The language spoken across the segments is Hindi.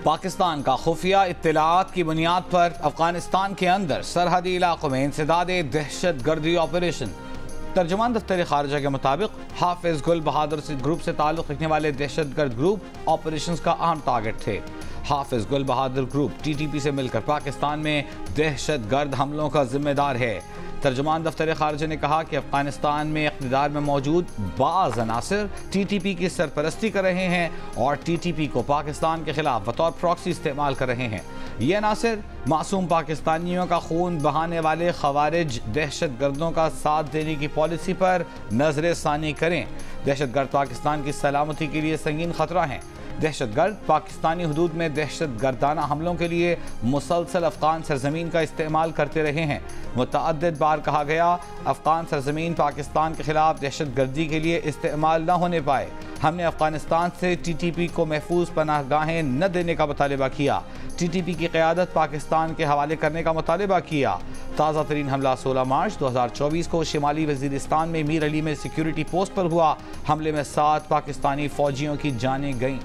पाकिस्तान का खुफिया इत्तलाआत की बुनियाद पर अफगानिस्तान के अंदर सरहदी इलाकों में इंसदाद दहशत गर्दी ऑपरेशन। तर्जुमान दफ्तर खारजा के मुताबिक हाफिज गुल बहादुर ग्रुप से ताल्लुक़ रखने वाले दहशत गर्द ग्रुप ऑपरेशन का अहम टारगेट थे। हाफिज गुल बहादुर ग्रुप TTP से मिलकर पाकिस्तान में दहशत गर्द हमलों का जिम्मेदार है। तर्जुमान दफ्तर खारजा ने कहा कि अफगानिस्तान में इक़्तिदार में मौजूद बाज़ अनासिर TTP की सरपरस्ती कर रहे हैं और TTP को पाकिस्तान के खिलाफ बतौर प्रॉक्सी इस्तेमाल कर रहे हैं। ये अनासिर मासूम पाकिस्तानियों का खून बहाने वाले खवारिज दहशत गर्दों का साथ देने की पॉलिसी पर नजर सानी करें। दहशत गर्द पाकिस्तान की सलामती के लिए संगीन खतरा हैं। दहशत गर्द पाकिस्तानी हदूद में दहशत गर्दाना हमलों के लिए मुसलसल अफगान सरजमीन का इस्तेमाल करते रहे हैं। मुतअद्दिद बार कहा गया, अफगान सरजमीन पाकिस्तान के खिलाफ दहशत गर्दी के लिए इस्तेमाल न होने पाए। हमने अफगानिस्तान से TTP को महफूज पनाहगाहें न देने का मुतालबा किया। TTP की क़यादत पाकिस्तान के हवाले करने का मुतालबा किया। ताज़ा तरीन हमला 16 मार्च 2024 को शिमाली वज़ीरिस्तान में मीर अली में सिक्योरिटी पोस्ट पर हुआ। हमले में 7 पाकिस्तानी फौजियों की जानें गईं।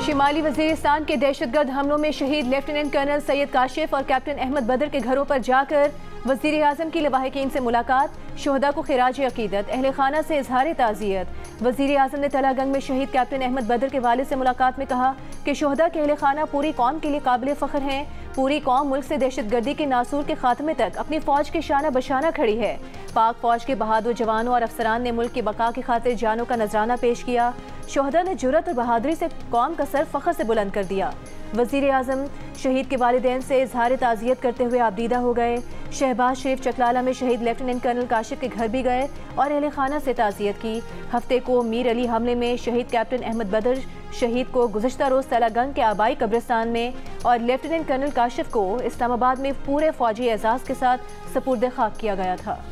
शिमाली वज़ीरिस्तान के दहशतगर्द हमलों में शहीद लेफ्टिनेंट कर्नल सैयद काशिफ और कैप्टन अहमद बदर के घरों पर जाकर वज़ीर आज़म की लवाहिकीन से मुलाकात, शुहदा को खिराज अकीदत, अहले खाना से इजहार ताज़ियत। वज़ीर आज़म ने तलागंग में शहीद कैप्टन अहमद बदर के वालिद से मुलाकात में कहा कि शुहदा के अहले खाना पूरी कौम के लिए काबिल फ़ख्र हैं। पूरी कौम मुल्क से दहशत गर्दी के नासूर के खात्मे तक अपनी फ़ौज के शाना बशाना खड़ी है। पाक फ़ौज के बहादुर जवानों और अफसरान ने मुल्क की बका की खातिर जानों का नजराना पेश किया। शुहदा ने जुर्रत और बहादुरी से कौम का सर फ़ख्र से बुलंद कर दिया। वज़ीर आज़म शहीद के वालिदैन से इजहार ताज़ियत करते हुए आबदीदा हो गए। शहबाज शरीफ चकलाला में शहीद लेफ्टिनेंट कर्नल काशिफ के घर भी गए और अहले खाना से ताज़ियत की। हफ्ते को मीर अली हमले में शहीद कैप्टन अहमद बदर शहीद को गुज़श्ता रोज़ तलागंग के आबाई कब्रिस्तान में और लेफ्टिनेंट कर्नल काशिफ को इस्लामाबाद में पूरे फ़ौजी एजाज़ के साथ सपुर्द खाक किया गया था।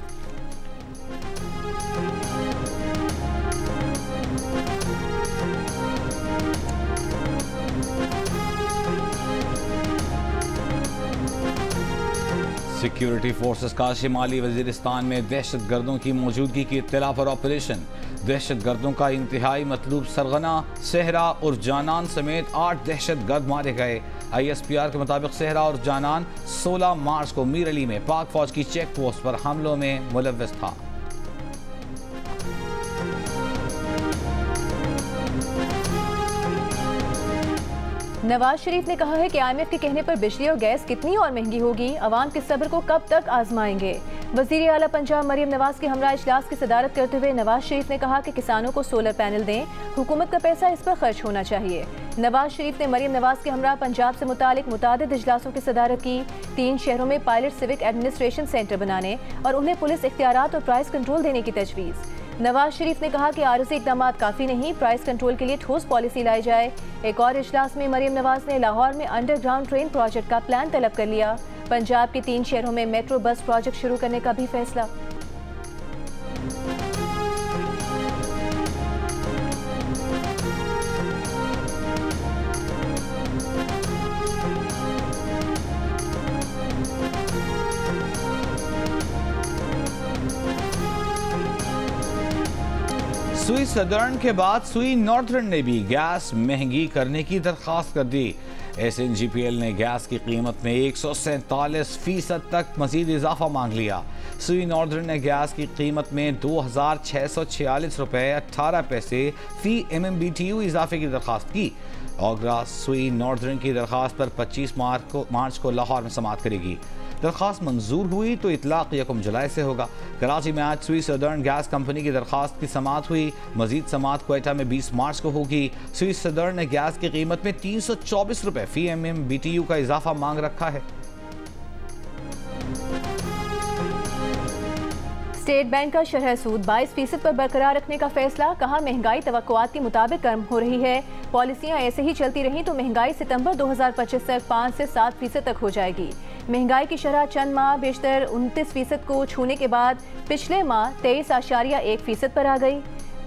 सिक्योरिटी फोर्सेस का शिमाली वज़ीरिस्तान में दहशत गर्दों की मौजूदगी की इत्तला पर ऑपरेशन। दहशत गर्दों का इंतहाई मतलूब सरगना, सहरा और जानान समेत 8 दहशत गर्द मारे गए। ISPR के मुताबिक सहरा और जानान 16 मार्च को मीर अली में पाक फौज की चेक पोस्ट पर हमलों में मुलव्वस था। नवाज शरीफ ने कहा है कि IMF के कहने पर बिजली और गैस कितनी और महंगी होगी, अवाम के सब्र को कब तक आजमाएंगे। वज़ीर आला पंजाब मरियम नवाज के हमरा इजलास की सदारत करते हुए नवाज शरीफ ने कहा कि किसानों को सोलर पैनल दें, हुकूमत का पैसा इस पर खर्च होना चाहिए। नवाज शरीफ ने मरियम नवाज के हमरा पंजाब से मुतालिक मुतादिद इजलासों की सदारत की। 3 शहरों में पायलट सिविक एडमिनिस्ट्रेशन सेंटर बनाने और उन्हें पुलिस इख्तियारात और प्राइस कंट्रोल देने की तजवीज़। नवाज शरीफ ने कहा कि आरज़ी इक़दामात काफ़ी नहीं, प्राइस कंट्रोल के लिए ठोस पॉलिसी लाई जाए। एक और इजलास में मरियम नवाज ने लाहौर में अंडरग्राउंड ट्रेन प्रोजेक्ट का प्लान तलब कर लिया। पंजाब के 3 शहरों में मेट्रो बस प्रोजेक्ट शुरू करने का भी फैसला। सुई सदर्न के बाद सुई नॉर्थर्न ने भी गैस महंगी करने की दरख्वास्त कर दी। SNGPL ने गैस की कीमत में 147% तक मजीद इजाफा मांग लिया। सुई नॉर्थर्न ने गैस की कीमत में 2646 रुपये 18 पैसे फी MMBTU इजाफे की दरख्वास्त की। और सुई नॉर्थर्न की दरख्वास्त पर 25 मार्च को लाहौर में समाअत करेगी। दरख्वास्त मंजूर हुई तो इतलाक 1 जुलाई से होगा। कराची में आज सुई सदर्न गैस कंपनी की दरख्वास्त की समाअत हुई। मजीद समाअत क्वेटा में 20 मार्च को होगी। सुई सदर्न ने गैस की कीमत में 324 रुपये फी MMBTU का इजाफा मांग रखा है। स्टेट बैंक का शरह सूद 22% पर बरकरार रखने का फैसला। कहा महंगाई तवक्कुआत के मुताबिक कम हो रही है। पॉलिसियां ऐसे ही चलती रहीं तो महंगाई सितंबर 2025 तक 5 से 7% तक हो जाएगी। महंगाई की शरह चंद माह बेशतर 29% को छूने के बाद पिछले माह 23.1% पर आ गई।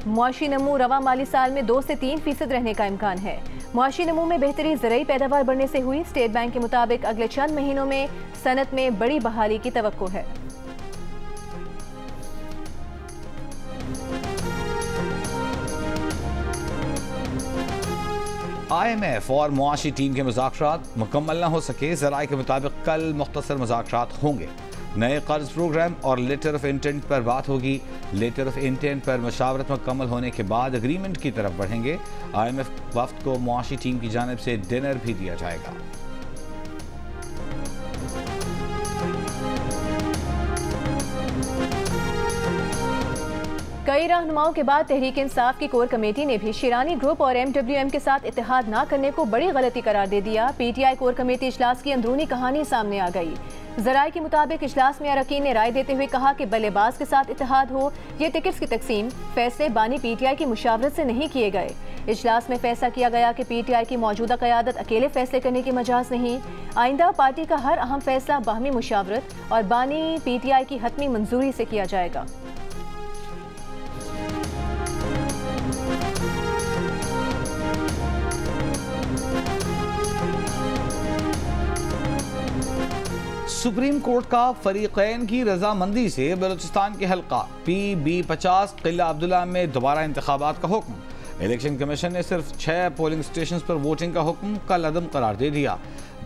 मुआशी नमू रवा माली साल में 2 से 3% रहने का इम्कान है। मुआशी नमू में बेहतरी ज़रूरी पैदावार बढ़ने से हुई। स्टेट बैंक के मुताबिक अगले चंद महीनों में सनत में बड़ी बहाली की तवक्को है। IMF और मुआशी टीम के मुज़ाकरात मुकम्मल न हो सके। ज़राए के मुताबिक कल मुख्तसर मुज़ाकरात होंगे। नए कर्ज प्रोग्राम और लेटर ऑफ इंटेंट पर बात होगी। लेटर ऑफ इंटेंट पर मशावरत मुकम्मल होने के बाद एग्रीमेंट की तरफ बढ़ेंगे। IMF वफ्द को मुआशी टीम की जानिब से डिनर भी दिया जाएगा। कई रहनुमाओं के बाद तहरीक इंसाफ की कोर कमेटी ने भी शिरानी ग्रुप और MWM के साथ इत्तेहाद न करने को बड़ी गलती करार दे दिया। PTI कोर कमेटी इजलास की अंदरूनी कहानी सामने आ गई। ज़राए के मुताबिक इजलास में अरकान ने राय देते हुए कहा कि बल्लेबाज के साथ इत्तेहाद हो। ये टिकट्स की तकसीम फैसले बानी PTI की मुशावरत से नहीं किए गए। इजलास में फैसला किया गया कि PTI की मौजूदा क़यादत अकेले फैसले करने की मजाज नहीं। आइंदा पार्टी का हर अहम फैसला बाहमी मुशावरत और बानी PTI की हतमी मंजूरी से किया जाएगा। सुप्रीम कोर्ट का फरीकैन की रजामंदी से बलूचिस्तान के हल्का PB50 किला अब्दुल्ला में दोबारा इंतखाबात का हुक्म। इलेक्शन कमीशन ने सिर्फ 6 पोलिंग स्टेशन पर वोटिंग का हुक्म कल अदम करार दे दिया।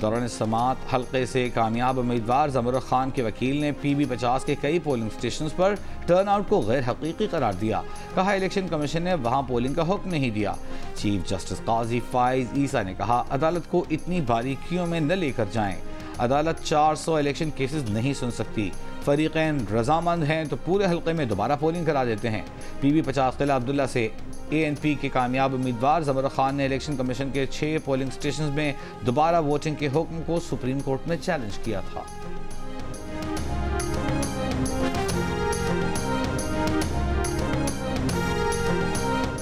दौरान समात हल्के से कामयाब उम्मीदवार जमरुख खान के वकील ने PB50 के कई पोलिंग स्टेशन पर टर्न आउट को गैर हकीकी करार दिया। कहा इलेक्शन कमीशन ने वहां पोलिंग का हुक्म नहीं दिया। चीफ जस्टिस काजी फाइज ईसा ने कहा अदालत को इतनी बारीकियों में न लेकर जाएं। अदालत 400 इलेक्शन केसेस नहीं सुन सकती। फरीकैन रजामंद हैं तो पूरे हल्के में दोबारा पोलिंग करा देते हैं। PB50 किला अब्दुल्ला से ANP के कामयाब उम्मीदवार जमरुख खान ने इलेक्शन कमीशन के 6 पोलिंग स्टेशन में दोबारा वोटिंग के हुक्म को सुप्रीम कोर्ट में चैलेंज किया था।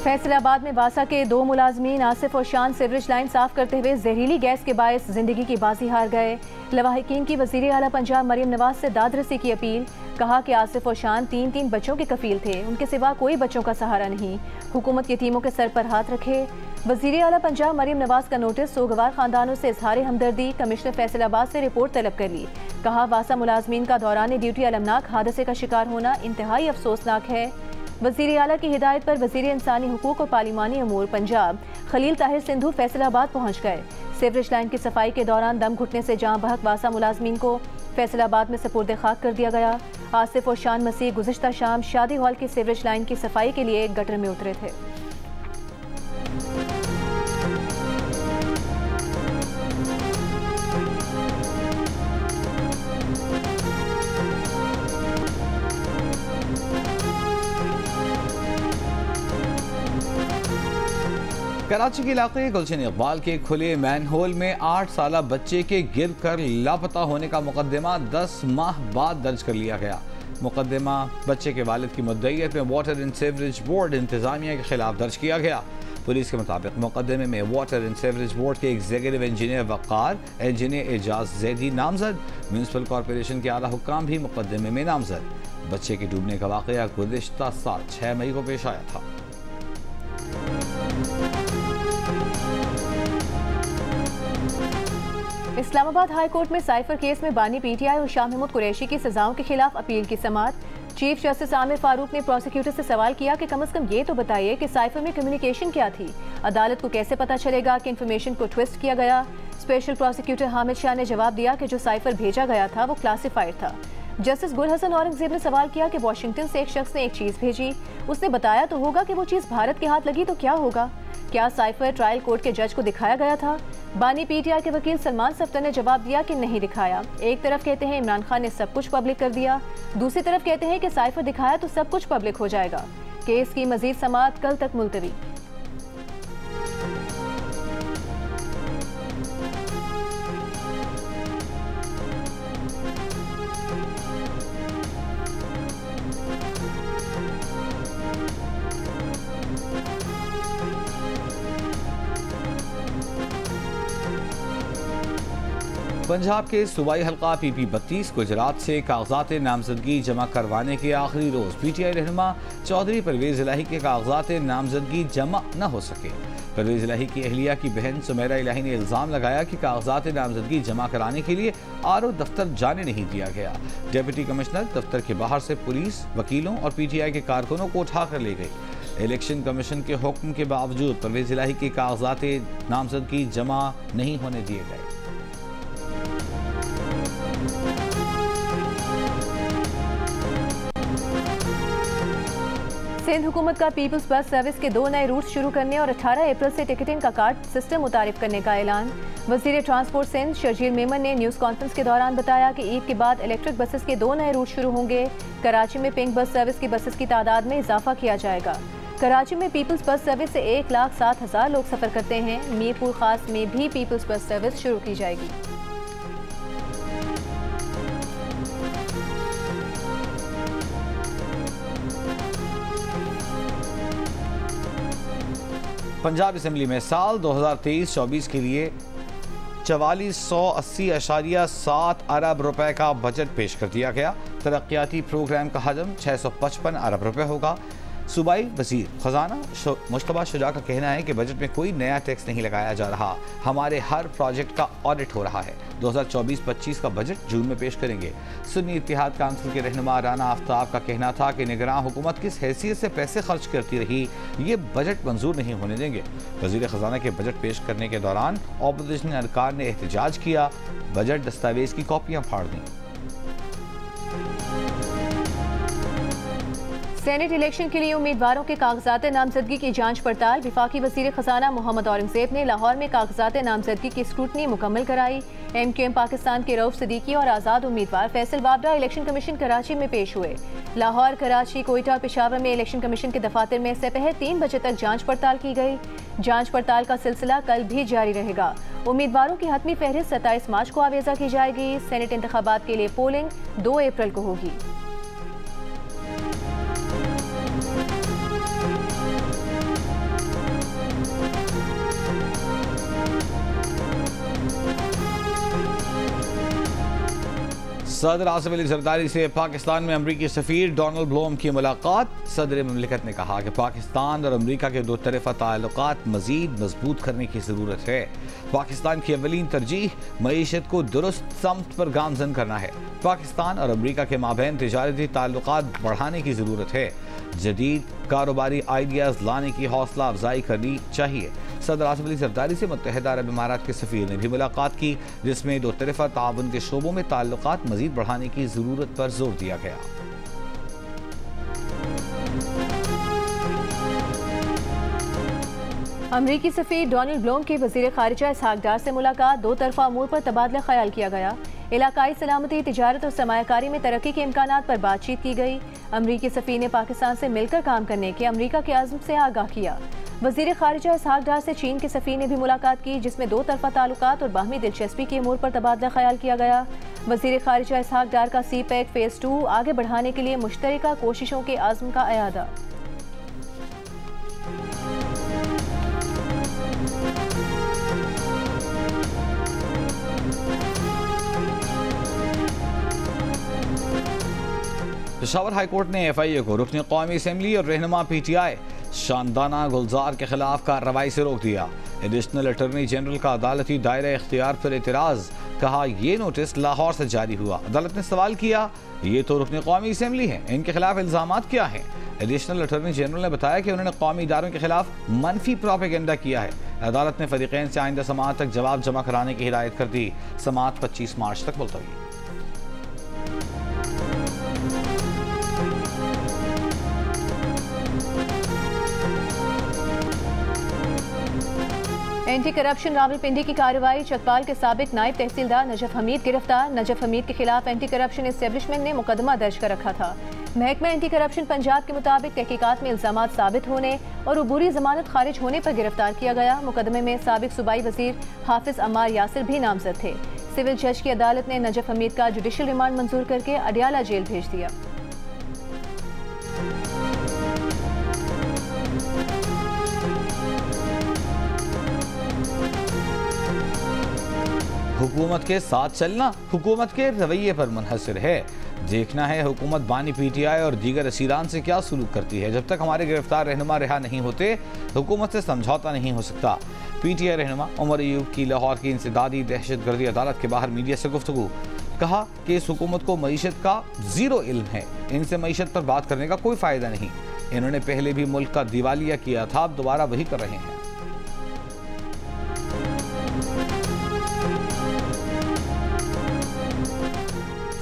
फैसलाबाद में वासा के 2 मुलाजमीन आसिफ और शान सीवरेज लाइन साफ करते हुए जहरीली गैस के बायस जिंदगी की बाजी हार गए। लवाहिकीन की वज़ीर आला पंजाब मरियम नवाज से दादरसी की अपील। कहा कि आसिफ और शान 3 बच्चों के कफील थे, उनके सिवा कोई बच्चों का सहारा नहीं। हुकूमत यतीमों के सर पर हाथ रखे। वज़ीर आला पंजाब मरियम नवाज का नोटिस सोगवार खानदानों से इजहार हमदर्दी। कमिश्नर फैसलाबाद से रिपोर्ट तलब कर ली। कहा वासा मुलाजमीन का दौरान ड्यूटी अलमनाक हादसे का शिकार होना इंतहाई अफसोसनाक है। वज़ीर आला की हिदायत पर वज़ीर इंसानी हुकूक और पार्लिमानी अमूर पंजाब खलील ताहिर सिंधु फैसलाबाद पहुँच गए। सीवरेज लाइन की सफाई के दौरान दम घुटने से जाँ बहक वासा मुलाजमीन को फैसलाबाद में सपुर्द खाक कर दिया गया। आसिफ और शान मसीह गुज़िश्ता शाम शादी हॉल की सीवरेज लाइन की सफाई के लिए गटर में उतरे थे। कराची के इलाके गुलशन इकबाल के खुले मैनहोल में 8 साला बच्चे के गिर कर लापता होने का मुकदमा 10 माह बाद दर्ज कर लिया गया। मुकदमा बच्चे के वालिद की मुद्दईयत में वाटर एंड सीवरेज बोर्ड इंतजामिया के खिलाफ दर्ज किया गया। पुलिस के मुताबिक मुकदमे में वाटर एंड सीवरेज बोर्ड के एग्जीक्यूटिव इंजीनियर वक़ार, इंजीनियर एजाज जैदी नामजद। म्यूनसिपल कॉरपोरेशन के आला हुक्काम भी मुकदमे में नामजद। बच्चे के डूबने का वाक़या गुज़िश्ता साल 6 मई को पेश आया था। इस्लामाबाद हाई कोर्ट में साइफर केस में बानी PTI और शाह महमूद कुरैशी की सजाओं के खिलाफ अपील की समाअत। चीफ जस्टिस आमिर फारूक ने प्रोसिक्यूटर से सवाल किया कि कम से कम ये तो बताइए कि साइफर में कम्युनिकेशन क्या थी। अदालत को कैसे पता चलेगा कि इंफॉर्मेशन को ट्विस्ट किया गया। स्पेशल प्रोसिक्यूटर हामिद शाह ने जवाब दिया कि जो साइफर भेजा गया था वो क्लासिफाइड था। जस्टिस गुल हसन औरंगजेब ने सवाल किया कि वाशिंगटन से एक शख्स ने एक चीज़ भेजी, उसने बताया तो होगा कि वो चीज़ भारत के हाथ लगी तो क्या होगा। क्या साइफर ट्रायल कोर्ट के जज को दिखाया गया था। बानी PTI के वकील सलमान सफ्तर ने जवाब दिया कि नहीं दिखाया। एक तरफ कहते हैं इमरान खान ने सब कुछ पब्लिक कर दिया, दूसरी तरफ कहते हैं कि साइफर दिखाया तो सब कुछ पब्लिक हो जाएगा। केस की मजीद समाअत कल तक मुलतवी। पंजाब के सूबाई हल्का PP32 गुजरात से कागजात नामजदगी जमा करवाने के आखिरी रोज PTI रहनुमा चौधरी परवेज इलाही के कागजात नामजदगी जमा न हो सके। परवेज इलाही की अहलिया की बहन सुमेरा इलाही ने इल्जाम लगाया कि कागजात नामजदगी जमा कराने के लिए RO दफ्तर जाने नहीं दिया गया। डिप्टी कमिश्नर दफ्तर के बाहर से पुलिस, वकीलों और PTI के कारकुनों को उठाकर ले गई। इलेक्शन कमीशन के हुक्म के बावजूद परवेज इलाही के कागजात नामजदगी जमा नहीं होने दिए गए। सिंध हुकूमत का पीपल्स बस सर्विस के 2 नए रूट शुरू करने और 18 अप्रैल से टिकटिंग का कार्ड सिस्टम मुतारिफ करने का ऐलान। वजीर ट्रांसपोर्ट सिंध शर्जील मेमन ने न्यूज़ कॉन्फ्रेंस के दौरान बताया कि ईद के बाद इलेक्ट्रिक बसेस के 2 नए रूट शुरू होंगे। कराची में पिंक बस सर्विस की बसेस की तादाद में इजाफा किया जाएगा। कराची में पीपल्स बस सर्विस से 1,07,000 लोग सफ़र करते हैं। मीरपुर खास में भी पीपल्स बस सर्विस शुरू की जाएगी। पंजाब असम्बली में साल 2023-24 के लिए 4480.7 अरब रुपए का बजट पेश कर दिया गया। तरक्याती प्रोग्राम का हजम 655 अरब रुपए होगा। सूबाई वजीर खजाना मुश्तबा शुजा का कहना है कि बजट में कोई नया टैक्स नहीं लगाया जा रहा, हमारे हर प्रोजेक्ट का ऑडिट हो रहा है। 2024-25 का बजट जून में पेश करेंगे। सुन्नी इत्तेहाद काउंसिल के रहनुमा राना आफ्ताब का कहना था कि निगरान हुकूमत किस हैसियत से पैसे खर्च करती रही, ये बजट मंजूर नहीं होने देंगे। वजीर खजाना के बजट पेश करने के दौरान ऑपोजिशन अरकान ने एहतजाज किया, बजट दस्तावेज की कॉपियां फाड़ दी। सेनेट इलेक्शन के लिए उम्मीदवारों के कागजात नामजदगी की जांच पड़ताल। वफाकी वजीर खजाना मोहम्मद औरंगजेब ने लाहौर में कागजात नामजदगी की स्क्रूटनी मुकम्मल कराई। MQM पाकिस्तान के रऊफ सिद्दीकी और आज़ाद उम्मीदवार फैसल वाबरा इलेक्शन कमीशन कराची में पेश हुए। लाहौर, कराची, कोयटा और पेशावर में इलेक्शन कमीशन के दफातर में सपहर 3 बजे तक जांच पड़ताल की गई। जांच पड़ताल का सिलसिला कल भी जारी रहेगा। उम्मीदवारों की हतमी फहरिस्त 27 मार्च को आवेजा की जाएगी। सेनेट इंतखाबात के लिए पोलिंग 2 अप्रैल को होगी। सदर आसिफ अली जरदारी से पाकिस्तान में अमरीकी सफ़ीर डोनाल्ड ब्लूम की मुलाकात। सदर मुमलिकत ने कहा कि पाकिस्तान और अमरीका के दो तरफ़ा ताल्लुकात मज़ीद मजबूत करने की ज़रूरत है। पाकिस्तान की अवलीन तरजीह मईशत को दुरुस्त समत पर गामजन करना है। पाकिस्तान और अमरीका के माबैन तिजारती ताल्लुकात बढ़ाने की ज़रूरत है। जदीद कारोबारी आइडियाज़ लाने की हौसला अफजाई करनी चाहिए। सदर आसिफ अली जरदारी से मुत्तहिदा अरब इमारात के सफ़ीर ने भी मुलाकात की, जिसमें दो तरफ़ा ताउन के शोबों में ताल्लुकात मज़ीद बढ़ाने की ज़रूरत पर जोर दिया गया। अमरीकी सफ़ीर डोनाल्ड ब्लूम की वज़ीर ख़ारिजा इसहाक डार से मुलाकात। 2 तरफ़ा अमूर पर तबादला ख्याल किया गया। इलाकाई सलामती, तिजारत और सरमायाकारी में तरक्की के इम्कानात पर बातचीत की गई। अमरीकी सफ़ीर ने पाकिस्तान से मिलकर काम करने के अमरीका के आज़म से आगाह किया। वज़ीर ख़ारिजा इसहाक डार से चीन के सफ़ीर ने भी मुलाकात की, जिसमें 2 तरफ़ा ताल्लुकात और बाहमी दिलचस्पी के अमूर पर तबादला ख्याल किया गया। वज़ीर ख़ारिजा इसहाक डार का CPEC फ़ेज़ 2 आगे बढ़ाने के लिए मुश्तरका कोशिशों के आज़म का अयादा। पेशावर हाईकोर्ट ने FIA को रुकन कौमी असम्बली और रहनुमा PTI शानदाना गुलजार के खिलाफ कार्रवाई से रोक दिया। एडिशनल अटॉर्नी जनरल का अदालती दायरे इख्तियार पर एतराज़, कहा ये नोटिस लाहौर से जारी हुआ। अदालत ने सवाल किया, ये तो रुकन कौमी असम्बली है, इनके खिलाफ इल्ज़ामात क्या हैं? एडिशनल अटॉर्नी जनरल ने बताया कि उन्होंने कौमी इदारों के खिलाफ मनफी प्रोपेगेंडा किया है। अदालत ने फरीक़ैन से आइंदा समाअत तक जवाब जमा कराने की हिदायत कर दी। समाअत 25 मार्च तक मुलतवी। एंटी करप्शन रावलपिंडी की कार्रवाई। चकपाल के साबिक नायब तहसीलदार नजफ हमीद गिरफ्तार। नजफ हमीद के खिलाफ एंटी करप्शन एस्टेब्लिशमेंट ने मुकदमा दर्ज कर रखा था। महकमा एंटी करप्शन पंजाब के मुताबिक तहकीकात में इल्जामात साबित होने और अबूरी जमानत खारिज होने पर गिरफ्तार किया गया। मुकदमे में साबिक सूबाई वजीर हाफिज अम्मार यासिर भी नामजद थे। सिविल जज की अदालत ने नजफ हमीद का जुडिशल रिमांड मंजूर करके अडियाला जेल भेज दिया। हुकूमत के साथ चलना हुकूमत के रवैये पर मुनहसर है। देखना है हुकूमत बानी PTI और दीगर असीरान से क्या सलूक करती है। जब तक हमारे गिरफ्तार रहनुमा रिहा नहीं होते, हुकूमत से समझौता नहीं हो सकता। PTI रहनुमा उमर अयूब की लाहौर की इंसदादी दहशतगर्दी अदालत के बाहर मीडिया से गुफ्तगू, कहा कि इस हुकूमत को मईशत का ज़ीरो इल्म है, इनसे मईशत पर बात करने का कोई फ़ायदा नहीं। इन्होंने पहले भी मुल्क का दिवालिया किया था, अब दोबारा वही कर रहे हैं।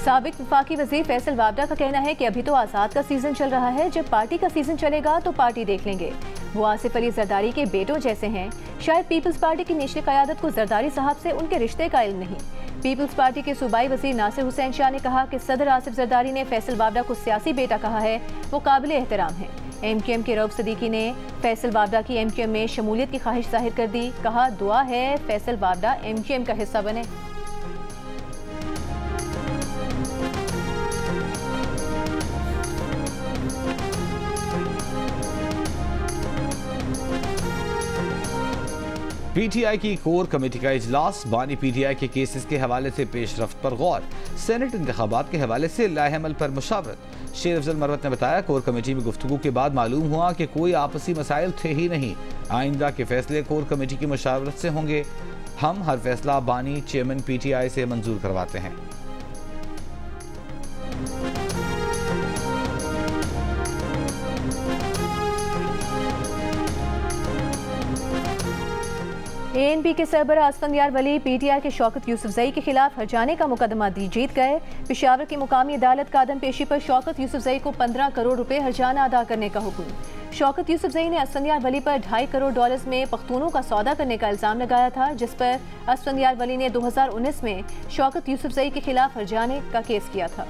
साबिक वफाकी वज़ीर फैसल वाबडा का कहना है कि अभी तो आज़ाद का सीजन चल रहा है, जब पार्टी का सीजन चलेगा तो पार्टी देख लेंगे। वो आसिफ अली जरदारी के बेटों जैसे हैं। शायद पीपल्स पार्टी की निचली क़यादत को जरदारी साहब से उनके रिश्ते का इल्म नहीं। पीपल्स पार्टी के सूबाई वज़ीर नासिर हुसैन शाह ने कहा कि सदर आसिफ जरदारी ने फैसल वाबडा को सियासी बेटा कहा है, वो काबिल एहतराम है। MQM के रऊफ सदीकी ने फैसल वाबडा की MQM में शमूलियत की ख्वाहिश जाहिर कर दी। कहा, दुआ है फैसल वाबडा MQM का हिस्सा बने। PTI की कोर कमेटी का इजलास, बानी PTI के केसेस के हवाले से पेशरफ्त पर गौर, सेनेट इंतखाबात के हवाले से लाएहमल पर मुशावरत। शेर अफजल मरवत ने बताया, कोर कमेटी में गुफ्तगू के बाद मालूम हुआ कि कोई आपसी मसाइल थे ही नहीं। आइंदा के फैसले कोर कमेटी की मुशावरत से होंगे। हम हर फैसला बानी चेयरमैन PTI से मंजूर करवाते हैं। ANP के सरबराह असफंदियार वली PTI के शौकत यूसुफजई के खिलाफ हरजाने का मुकदमा जीत गए। पेशावर की मुकामी अदालत का आदम पेशी पर शौकत यूसुफजई को 15 करोड़ रुपए हरजाना अदा करने का हुक्म। शौकत यूसुफजई ने असफंदियार वली पर $2.5 करोड़ में पख्तूनों का सौदा करने का इल्जाम लगाया था, जिस पर असफंदियार वली ने 2019 में शौकत यूसुफजई के खिलाफ हरजाने का केस किया था।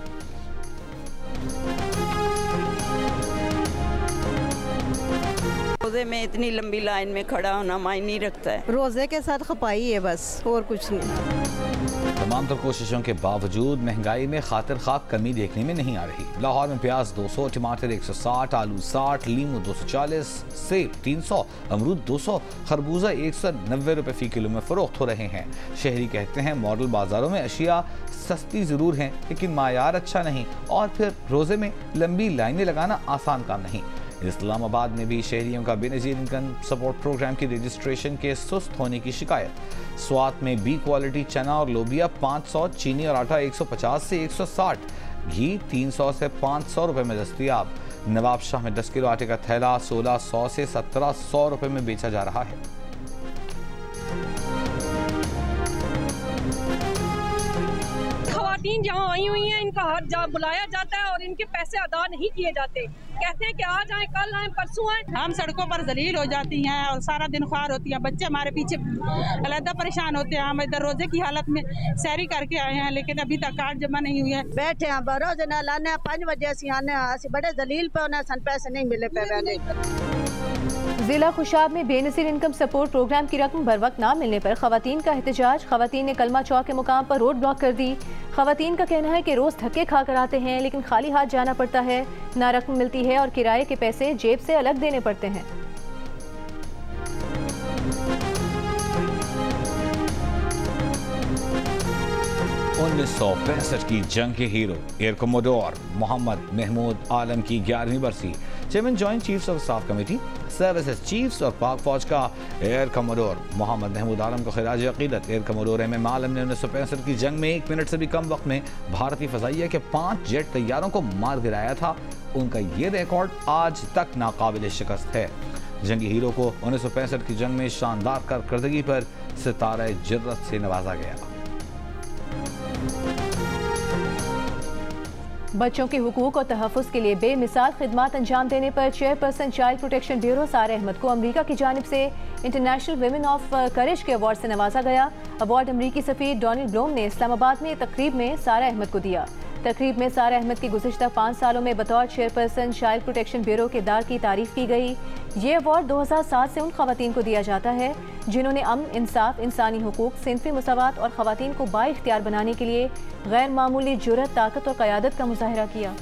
रोजे में इतनी लंबी लाइन में खड़ा होना मायने रखता है। रोजे के साथ खपाई है बस, और कुछ नहीं। तमाम तर कोशिशों के बावजूद महंगाई में खातिर खाक कमी देखने में नहीं आ रही। लाहौर में प्याज 200, टमाटर 160, आलू 60, लीमू 240, सेब 300, अमरूद 200, खरबूजा 190 रुपए फी किलो में फरोख्त हो रहे हैं। शहरी कहते हैं मॉडल बाजारों में अशिया सस्ती जरूर हैं, लेकिन मायार अच्छा नहीं, और फिर रोजे में लंबी लाइनें लगाना आसान काम नहीं। इस्लामाबाद में भी शहरियों का बेनज़ीर इनकम सपोर्ट प्रोग्राम की रजिस्ट्रेशन के सुस्त होने की शिकायत। स्वात में बी क्वालिटी चना और लोबिया 500, चीनी और आटा 150 से 160, घी 300 से 500 रुपए में दस्तयाब। नवाब शाह में 10 किलो आटे का थैला 1600 से 1700 रुपए में बेचा जा रहा है। खवातीन जहाँ आई हुई हैं, इनका हर जा बुलाया जाता है और इनके पैसे अदा नहीं किए जाते। कहते हैं कि आज आए, कल आए, परसों आए। हम सड़कों पर जलील हो जाती हैं और सारा दिन ख्वार होती हैं। बच्चे हमारे पीछे अलहदा परेशान होते हैं। हम इधर रोजे की हालत में सैरी करके आए हैं, लेकिन अभी तक कार्ड जमा नहीं हुए हैं। बैठे हैं रोज ना लाने 5 बजे असी आने, बड़े जलील पे होने, सन पैसे नहीं मिले पे। जिला खुशाब में बेनज़ीर इनकम सपोर्ट प्रोग्राम की रकम बर वक्त ना मिलने पर खवातीन का एहतजाज। खवातीन ने कलमा चौक के मुकाम पर रोड ब्लॉक कर दी। खवातीन का कहना है कि रोज धक्के खा कर आते हैं, लेकिन खाली हाथ जाना पड़ता है, ना रकम मिलती है और किराए के पैसे जेब से अलग देने पड़ते हैं। 1965 की जंग के hero air commodore Mohammad Mahmood Alam की 11वीं बरसी। Chairman joint chiefs of staff committee services chiefs और पाक फौज का एयर कमोडोर मोहम्मद महमूद आलम को खिराज अकीदत। एयर कमोडोर MM आलम ने 1965 की जंग में 1 मिनट से भी कम वक्त में भारतीय फजाइया के 5 जेट तैयारों को मार गिराया था। उनका ये रिकॉर्ड आज तक नाकाबिल शिकस्त है। जंगी हीरो को 1965 की जंग में शानदार कारकर्दगी पर सितारे जुर्रत से नवाजा गया। बच्चों के हुकूक और तहफ़्फ़ुज़ के लिए बेमिसाल खिदमात अंजाम देने पर चेयरपर्सन चाइल्ड प्रोटेक्शन ब्यूरो सारा अहमद को अमरीका की जानिब से इंटरनेशनल वुमेन ऑफ करेज के अवार्ड से नवाजा गया। अवार्ड अमरीकी सफ़ीर डोनाल्ड ब्लूम ने इस्लामाबाद में तकरीब में सारा अहमद को दिया। तकरीब में सारा अहमद की गुज़िश्ता 5 सालों में बतौर चेयरपर्सन चाइल्ड प्रोटेक्शन ब्यूरो के दार की तारीफ की गई। ये अवार्ड 2007 से उन खवातीन को दिया जाता है जिन्होंने अमन, इंसाफ, इंसानी हुकूक, सिनफी मसावात और खवातीन को बाइख्तियार बनाने के लिए गैर मामूली जुर्रत, ताकत और क़यादत का मुज़ाहिरा किया।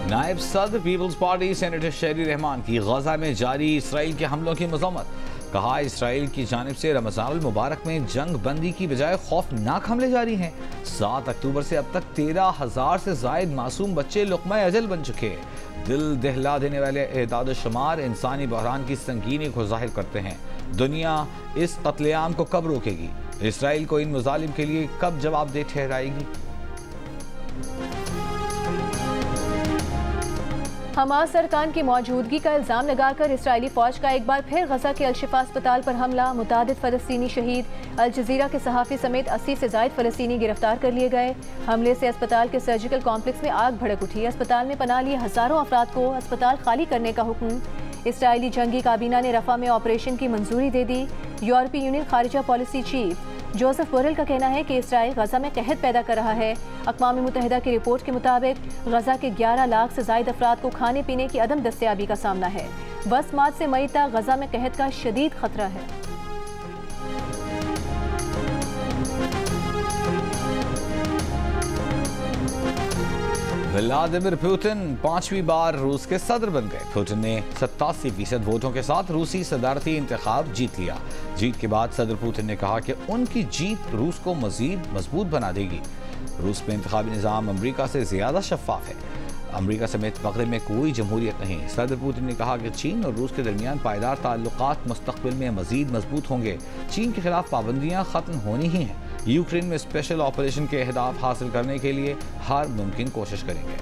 नायब सदर पीपल्स पार्टी सेनेटर शहरी रहमान की गजा में जारी इसराइल के हमलों की मज़म्मत। कहा इसराइल की जानिब से रमजानुल मुबारक में जंग बंदी की बजाय खौफनाक हमले जारी हैं। 7 अक्टूबर से अब तक 13,000 से जायद मासूम बच्चे लुक़मा अजल बन चुके। दिल दहला देने वाले एदाद शुमार इंसानी बहरान की संगीनी को जाहिर करते हैं। दुनिया इस कत्लेआम को कब रोकेगी? इसराइल को इन मुजालिम के लिए कब जवाबदेह ठहराएगी? हमास अरकान की मौजूदगी का इल्ज़ाम लगाकर इसराइली फौज का एक बार फिर गजा के अल-शिफा अस्पताल पर हमला। मुतादिद फ़लस्तीनी शहीद, अल जज़ीरा के सहाफ़ी समेत 80 से ज़ायद फ़लस्तीनी गिरफ्तार कर लिए गए। हमले से अस्पताल के सर्जिकल कॉम्प्लेक्स में आग भड़क उठी। अस्पताल में पनाह लिए हज़ारों अफराद को अस्पताल खाली करने का हुक्म। इसराइली जंगी काबीना ने रफ़ा में ऑपरेशन की मंजूरी दे दी। यूरोपीय यूनियन खारिजा पॉलिसी चीफ जोसेफ बोरेल का कहना है कि इसराइल गजा में कहत पैदा कर रहा है। अक़वाम मुत्तहिदा की रिपोर्ट के मुताबिक गजा के 11 लाख से ज़ायद अफराद को खाने पीने की अदम दस्तयाबी का सामना है। 10 मार्च से मई तक गजा में कहत का शदीद खतरा है। व्लादिमीर पुतिन 5वीं बार रूस के सदर बन गए। पुतिन ने 87% वोटों के साथ रूसी सदारती इंतखाब जीत लिया। जीत के बाद सदर पुतिन ने कहा कि उनकी जीत रूस को मजीद मजबूत बना देगी। रूस में इंतखाबी निज़ाम अमरीका से ज़्यादा शफाफ है। अमरीका समेत मगरिब में कोई जमहूरियत नहीं। सदर पुतिन ने कहा कि चीन और रूस के दरमियान पायदार ताल्लुकात मुस्तक़बिल में मजीद मजबूत होंगे। चीन के खिलाफ पाबंदियाँ ख़त्म होनी ही हैं। यूक्रेन में स्पेशल ऑपरेशन के अहदाफ हासिल करने के लिए हर मुमकिन कोशिश करेंगे।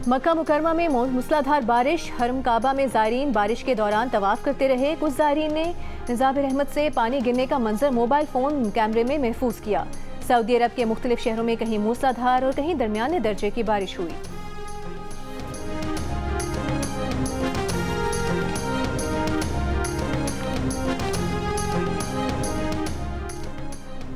मक्का मुकरमा में मूसलाधार बारिश। हरम काबा में ज़ायरीन बारिश के दौरान तवाफ करते रहे। कुछ ज़ायरीन ने निज़ाब रहमत से पानी गिरने का मंजर मोबाइल फ़ोन कैमरे में महफूज किया। सऊदी अरब के मुख्तलिफ शहरों में कहीं मूसलाधार और कहीं दरमियाने दर्जे की बारिश हुई।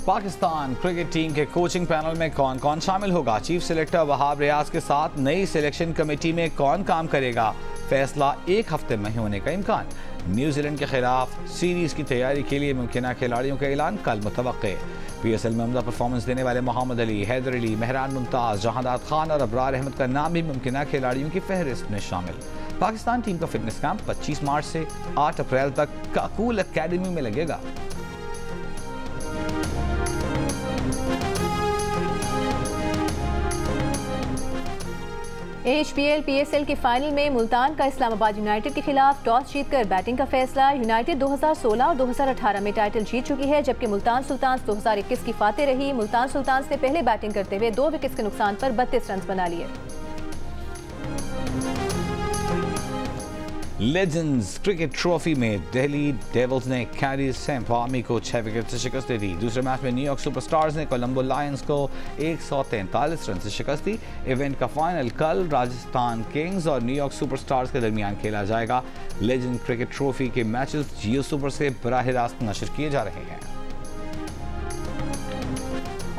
पाकिस्तान क्रिकेट टीम के कोचिंग पैनल में कौन कौन शामिल होगा? चीफ सेलेक्टर वहाब रियाज के साथ नई सिलेक्शन कमेटी में कौन काम करेगा? फैसला 1 हफ्ते में होने का इम्कान। न्यूजीलैंड के खिलाफ सीरीज की तैयारी के लिए मुमकिन खिलाड़ियों का ऐलान कल मुतवक्के। PSL में उम्दा परफॉर्मेंस देने वाले मोहम्मद अली, हैदर अली, मेहरान मुमताज, जहांदार खान और अबरार अहमद का नाम भी मुमकिन खिलाड़ियों की फहरिस्त में शामिल। पाकिस्तान टीम का फिटनेस कैंप 25 मार्च से 8 अप्रैल तक काकूल अकेडमी में लगेगा। HPL PSL के फाइनल में मुल्तान का इस्लामाबाद यूनाइटेड के खिलाफ टॉस जीतकर बैटिंग का फैसला। यूनाइटेड 2016 और 2018 में टाइटल जीत चुकी है, जबकि मुल्तान सुल्तान्स 2021 की फातेह रही। मुल्तान सुल्तान्स ने पहले बैटिंग करते हुए 2 विकेट्स के नुकसान पर 32 रन बना लिए। लेजेंड्स क्रिकेट ट्रॉफी में दिल्ली डेविल्स ने कैरी सेंट आर्मी को 6 विकेट से शिकस्त दे दी। दूसरे मैच में न्यूयॉर्क सुपरस्टार्स ने कोलंबो लायंस को 143 रन से शिकस्त दी। इवेंट का फाइनल कल राजस्थान किंग्स और न्यूयॉर्क सुपरस्टार्स के दरमियान खेला जाएगा। लेजेंड क्रिकेट ट्रॉफी के मैचेस जियो सुपर से बराह रास्त नशर किए जा रहे हैं।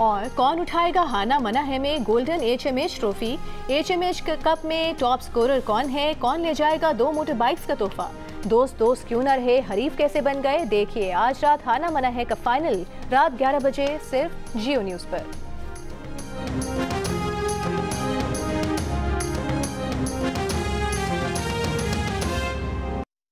और कौन उठाएगा हाना मना है में golden HMH trophy? HMH cup में टॉप स्कोरर कौन है? कौन ले जाएगा 2 मोटर बाइक्स का तोहफा? दोस्त दोस्त क्यों न रहे, हरीफ कैसे बन गए? देखिए आज रात हाना मना है का फाइनल रात 11 बजे सिर्फ जियो न्यूज़ पर।